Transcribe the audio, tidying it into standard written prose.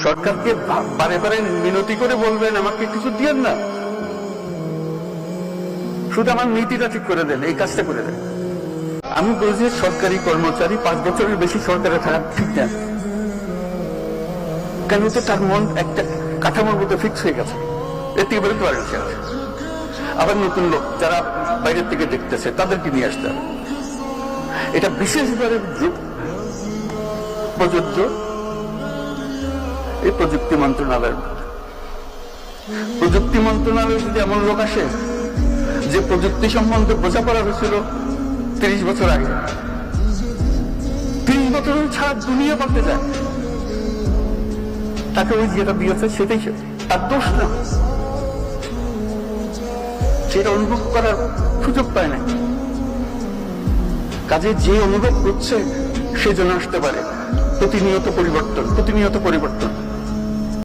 সরকারকে বারে বারে মিনতি করে বলবেন আমাকে কিছু দিয়েন না, শুধু আমার নীতিটা ঠিক করে দেন, এই কাজটা করে দেন। আমি বলছি সরকারি কর্মচারী 5 বছরের বেশি সরকারে থাকা ঠিক না, কেন তো তার মন একটা কাঠামোর মধ্যে ফিক্স হয়ে গেছে, একেবারে তো আছে। আবার নতুন লোক যারা বাইরের থেকে দেখতেছে তাদেরকে নিয়ে আসতে হবে। এটা বিশেষভাবে প্রযোজ্য এই প্রযুক্তি মন্ত্রণালয়ের। প্রযুক্তি মন্ত্রণালয়ে যদি এমন লোক আসে যে প্রযুক্তি সম্বন্ধে বোঝাপড়া হয়েছিল 30 বছর আগে, 30 বছর ছাড়া দুনিয়া পাল্টে যায়, তাকে ওই যেটা দিয়েছে সেটাই তার দোষ না, সেটা অনুভব করার সুযোগ পায় না। কাজে যে অনুভব করছে সেজন্য আসতে পারে প্রতিনিয়ত পরিবর্তন।